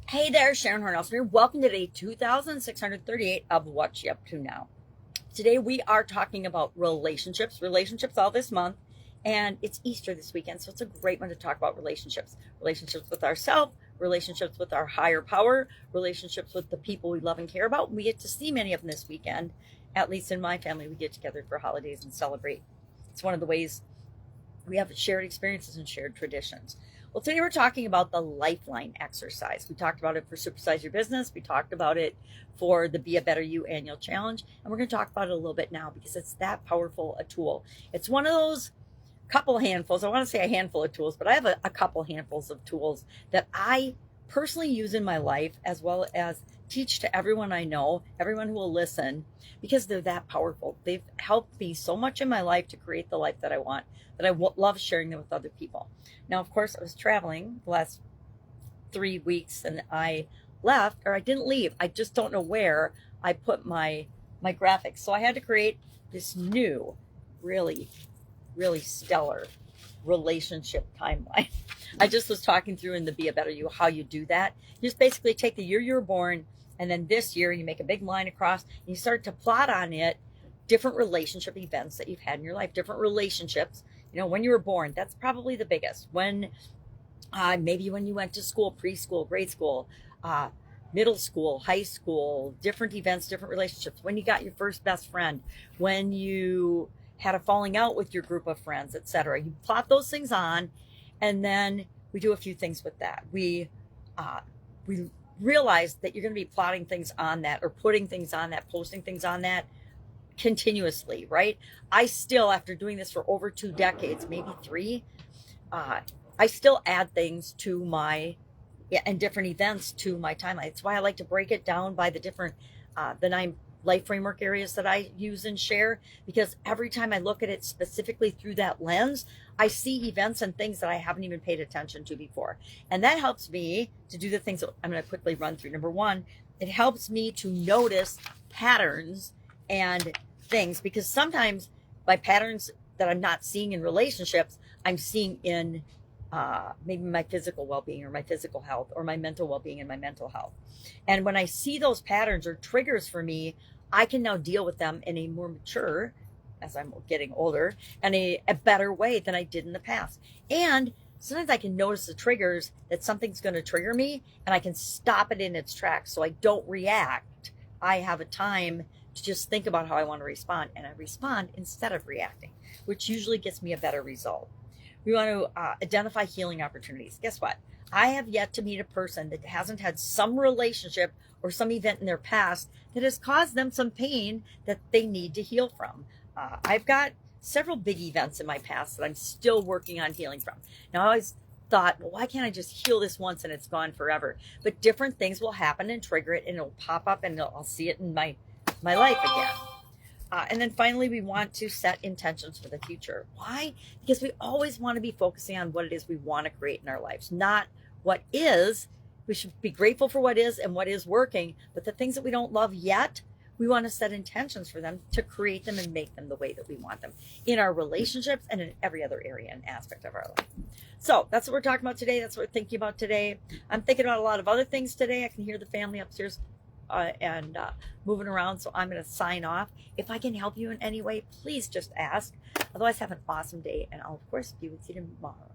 Hey there, Sharon Horne-Ellstrom here. Welcome to day 2638 of What You Up To Now. Today we are talking about relationships all this month, and it's Easter this weekend, so it's a great one to talk about relationships with ourselves, relationships with our higher power, relationships with the people we love and care about. We get to see many of them this weekend. At least in my family, we get together for holidays and celebrate. It's one of the ways we have shared experiences and shared traditions. Well, today we're talking about the Lifeline exercise. We talked about it for Supersize Your Business. We talked about it for the Be a Better You annual challenge. And we're going to talk about it a little bit now because it's that powerful a tool. It's one of those couple handfuls. I want to say a handful of tools, but I have a couple handfuls of tools that I personally use in my life, as well as teach to everyone I know, everyone who will listen, because they're that powerful. They've helped me so much in my life to create the life that I want, that I love sharing them with other people. Now, of course, I was traveling the last 3 weeks and I left, or I didn't leave. I just don't know where I put my graphics. So I had to create this new, really, really stellar relationship timeline. I just was talking through in the Be a Better You how you do that. You just basically take the year you were born, and then this year you make a big line across, and you start to plot on it different relationship events that you've had in your life, different relationships. When you were born, that's probably the biggest. When maybe when you went to school, preschool, grade school, middle school, high school, different events, different relationships. When you got your first best friend, when you had a falling out with your group of friends, etc. You plot those things on, and then we do a few things with that. We realize that you're going to be plotting things on that, or putting things on that, posting things on that continuously, right? I still, after doing this for over 2 decades, maybe 3, I still add things to and different events to my timeline. It's why I like to break it down by the 9 life framework areas that I use and share, because every time I look at it specifically through that lens, I see events and things that I haven't even paid attention to before. And that helps me to do the things that I'm going to quickly run through. Number 1, it helps me to notice patterns and things, because sometimes by patterns that I'm not seeing in relationships, I'm seeing in maybe my physical well-being, or my physical health, or my mental well-being and my mental health. And when I see those patterns or triggers for me, I can now deal with them in a more mature, as I'm getting older, and a better way than I did in the past. And sometimes I can notice the triggers that something's going to trigger me, and I can stop it in its tracks so I don't react. I have a time to just think about how I want to respond, and I respond instead of reacting, which usually gets me a better result. We want to identify healing opportunities. Guess what? I have yet to meet a person that hasn't had some relationship or some event in their past that has caused them some pain that they need to heal from. I've got several big events in my past that I'm still working on healing from. Now, I always thought, well, why can't I just heal this once and it's gone forever? But different things will happen and trigger it, and it'll pop up, and I'll see it in my life again. And then finally, we want to set intentions for the future. Why? Because we always want to be focusing on what it is we want to create in our lives, not what is. We should be grateful for what is and what is working, but the things that we don't love yet, we want to set intentions for them to create them and make them the way that we want them in our relationships and in every other area and aspect of our life. So that's what we're talking about today. That's what we're thinking about today. I'm thinking about a lot of other things today. I can hear the family upstairs and moving around, so I'm going to sign off. If I can help you in any way, please just ask. Otherwise, have an awesome day, and I'll of course be with you tomorrow.